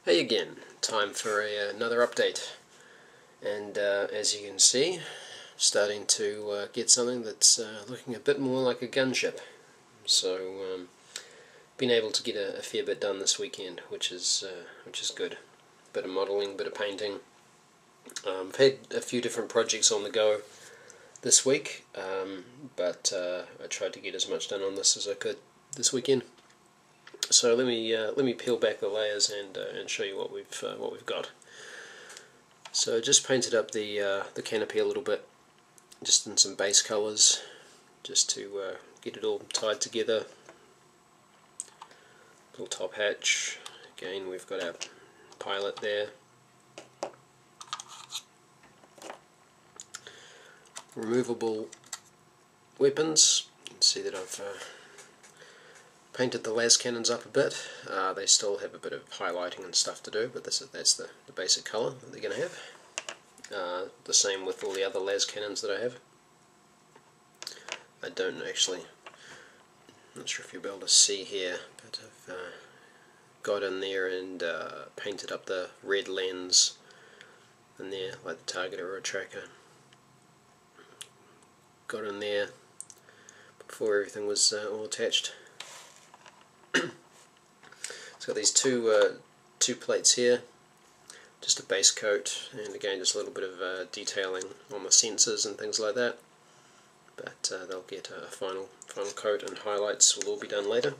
Hey again, time for another update, and as you can see, starting to get something that's looking a bit more like a gunship. So been able to get a fair bit done this weekend, which is good. Bit of modelling, bit of painting. I've had a few different projects on the go this week, but I tried to get as much done on this as I could this weekend. So let me peel back the layers and show you what we've got. So just painted up the canopy a little bit, just in some base colours, just to get it all tied together. Little top hatch. Again, we've got our pilot there. Removable weapons. You can see that I've painted the las cannons up a bit. They still have a bit of highlighting and stuff to do, but that's the basic colour that they're going to have. The same with all the other las cannons that I have. I don't actually, I'm not sure if you'll be able to see here, but I've got in there and painted up the red lens in there, like the targeter or a tracker. Got in there before everything was all attached. It's got these two plates here, just a base coat, and again just a little bit of detailing on the sensors and things like that. But they'll get a final coat, and highlights will all be done later.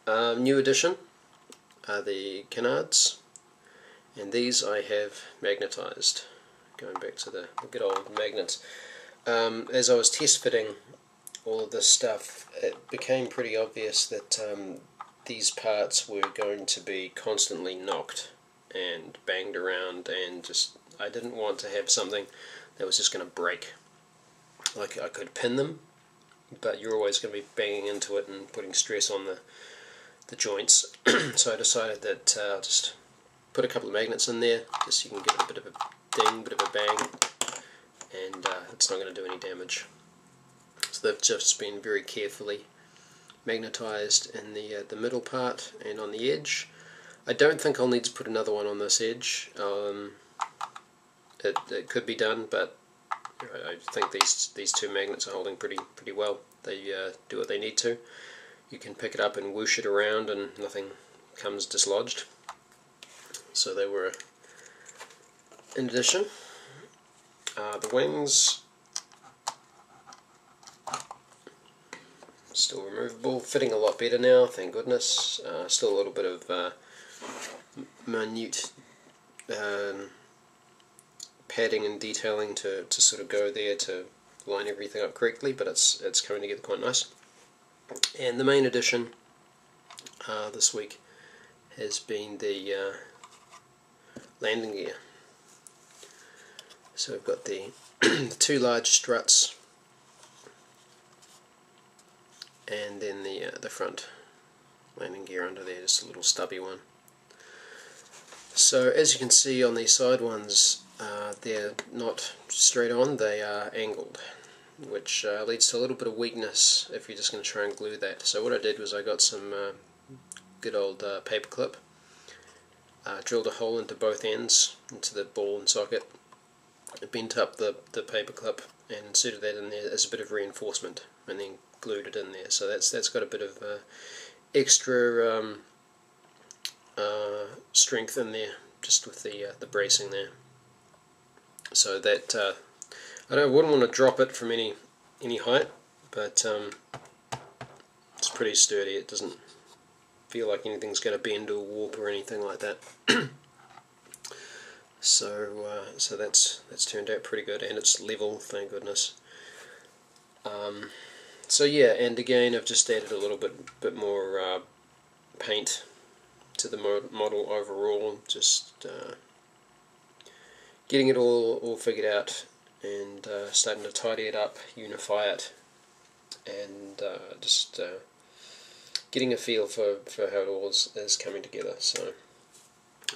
New addition are the canards, and these I have magnetised. Going back to the good old magnets. As I was test fitting all of this stuff, it became pretty obvious that these parts were going to be constantly knocked and banged around, and just I didn't want to have something that was just going to break. Like, I could pin them, but you're always going to be banging into it and putting stress on the joints. So I decided that I'll just put a couple of magnets in there, just so you can get a bit of a ding, bit of a bang, and it's not going to do any damage. So they've just been very carefully magnetised in the middle part and on the edge. I don't think I'll need to put another one on this edge. It could be done, but I think these two magnets are holding pretty well. They do what they need to. You can pick it up and whoosh it around and nothing comes dislodged. So they were in addition. The wings, still removable, fitting a lot better now, thank goodness. Still a little bit of minute padding and detailing to sort of go there to line everything up correctly, but it's coming together quite nice. And the main addition this week has been the landing gear. So we've got the two large struts, and then the front landing gear under there, just a little stubby one. So as you can see on these side ones, they're not straight on, they are angled, which leads to a little bit of weakness if you're just going to try and glue that. So what I did was I got some good old paper clip, drilled a hole into both ends, into the ball and socket, bent up the paper clip and inserted that in there as a bit of reinforcement, and then glued it in there. So that's got a bit of extra strength in there, just with the bracing there. So that I wouldn't want to drop it from any height, but it's pretty sturdy. It doesn't feel like anything's going to bend or warp or anything like that. So that's turned out pretty good, and it's level, thank goodness. So yeah, and again I've just added a little bit more paint to the model overall, just getting it all figured out, and starting to tidy it up, unify it, and just getting a feel for how it all is coming together. So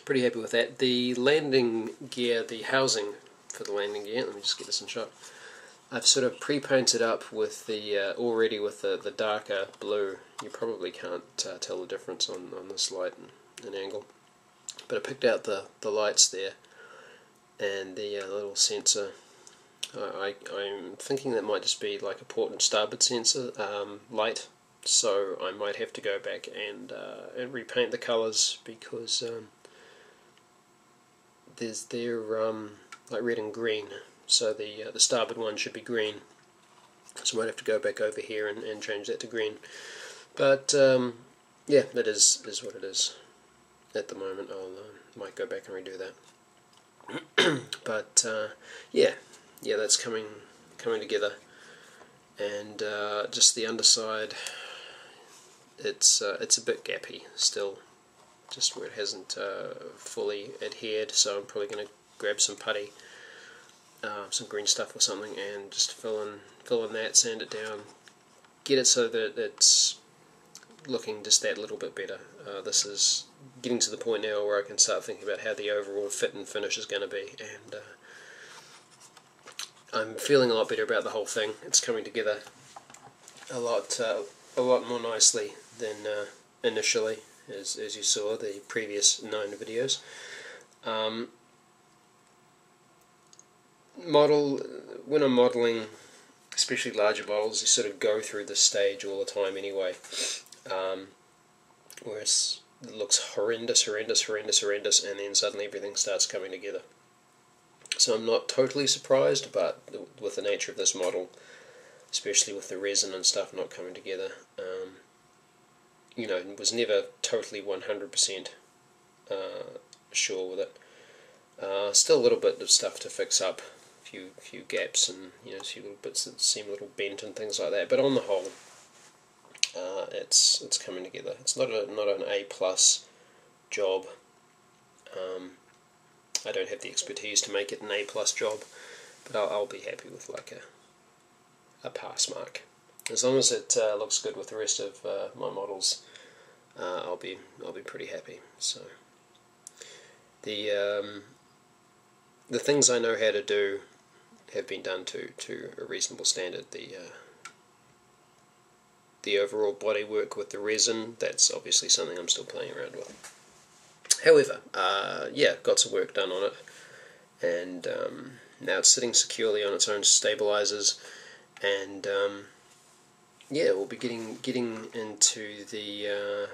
pretty happy with that. The landing gear, the housing for the landing gear, let me just get this in shot. I've sort of pre-painted up with the already with the darker blue. You probably can't tell the difference on this light, an angle. But I picked out the lights there and the little sensor. I'm thinking that might just be like a port and starboard sensor light, so I might have to go back and repaint the colours, because they're like red and green, so the starboard one should be green, so I might have to go back over here and change that to green. But yeah, that is what it is at the moment. I might go back and redo that. But yeah, that's coming together, and just the underside, it's a bit gappy still, just where it hasn't fully adhered, so I'm probably going to grab some putty, some green stuff or something, and just fill in that, sand it down, get it so that it's looking just that little bit better. This is getting to the point now where I can start thinking about how the overall fit and finish is going to be, and I'm feeling a lot better about the whole thing. It's coming together a lot more nicely than initially, as you saw the previous 9 videos. When I'm modelling, especially larger models, you sort of go through this stage all the time anyway, where it looks horrendous, and then suddenly everything starts coming together. So I'm not totally surprised, but with the nature of this model, especially with the resin and stuff not coming together, you know, was never totally 100% sure with it. Still a little bit of stuff to fix up, a few gaps, and you know, a few little bits that seem a little bent and things like that. But on the whole, it's coming together. It's not an A+ job. I don't have the expertise to make it an A+ job, but I'll be happy with like a pass mark. As long as it looks good with the rest of my models, I'll be pretty happy. So the things I know how to do have been done to a reasonable standard. The overall bodywork with the resin, that's obviously something I'm still playing around with. However, yeah, got some work done on it, and now it's sitting securely on its own stabilizers, and yeah, we'll be getting into the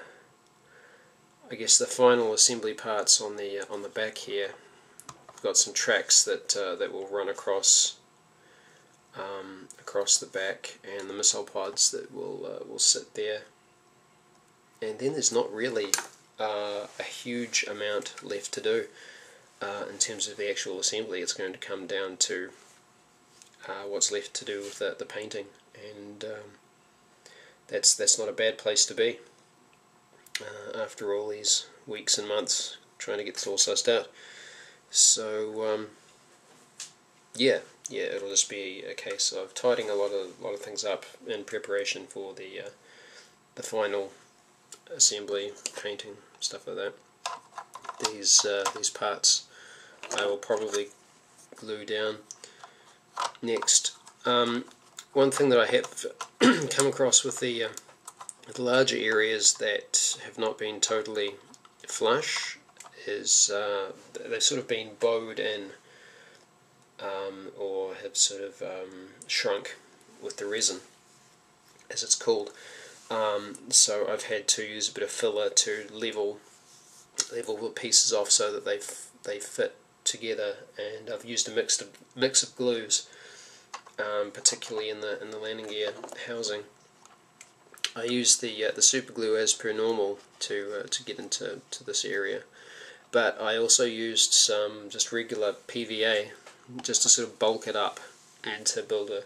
I guess the final assembly parts on the back here. We've got some tracks that will run across the back, and the missile pods that will sit there, and then there's not really a huge amount left to do in terms of the actual assembly. It's going to come down to what's left to do with the painting, and that's not a bad place to be after all these weeks and months trying to get this all sussed out. So yeah, it'll just be a case of tidying a lot of things up in preparation for the final assembly, painting, stuff like that. These parts I will probably glue down next. One thing that I have come across with the larger areas that have not been totally flush is they've sort of been bowed in, or have sort of shrunk with the resin, as it's called. So I've had to use a bit of filler to level the pieces off so that they fit together, and I've used a mix of glues, particularly in the landing gear housing. I used the super glue as per normal to get into this area, but I also used some just regular PVA just to sort of bulk it up and to build a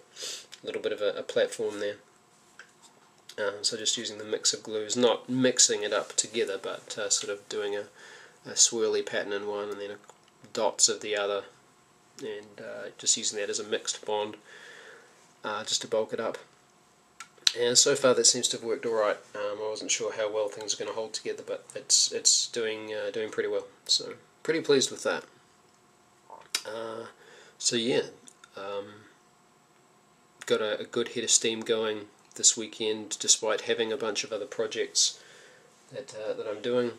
little bit of a platform there. So just using the mix of glues, not mixing it up together, but sort of doing a swirly pattern in one and then dots of the other, and just using that as a mixed bond just to bulk it up. And so far that seems to have worked alright. I wasn't sure how well things are going to hold together, but it's doing pretty well, so pretty pleased with that. So yeah, got a good head of steam going this weekend, despite having a bunch of other projects that I'm doing.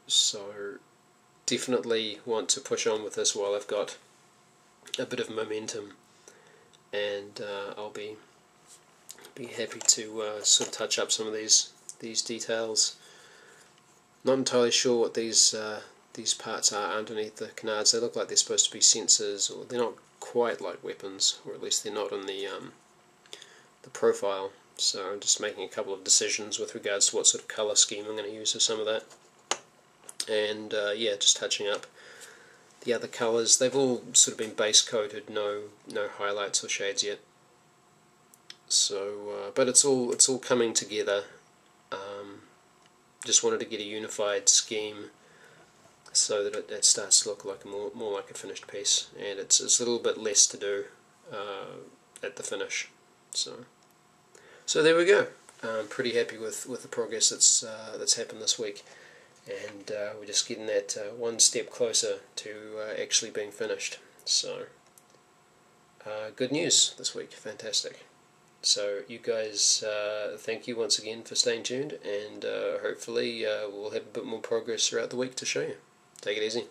So definitely want to push on with this while I've got a bit of momentum, and I'll be happy to sort of touch up some of these details. Not entirely sure what these parts are underneath the canards. They look like they're supposed to be sensors, or they're not quite like weapons, or at least they're not on the profile. So I'm just making a couple of decisions with regards to what sort of colour scheme I'm going to use for some of that. And yeah, just touching up the other colours. They've all sort of been base coated, no highlights or shades yet. So, but it's all coming together. Just wanted to get a unified scheme so that it starts to look like more like a finished piece, and it's a little bit less to do at the finish. So there we go. I'm pretty happy with the progress that's happened this week. And we're just getting that one step closer to actually being finished. So good news this week, fantastic. So you guys, thank you once again for staying tuned, and hopefully we'll have a bit more progress throughout the week to show you. Take it easy.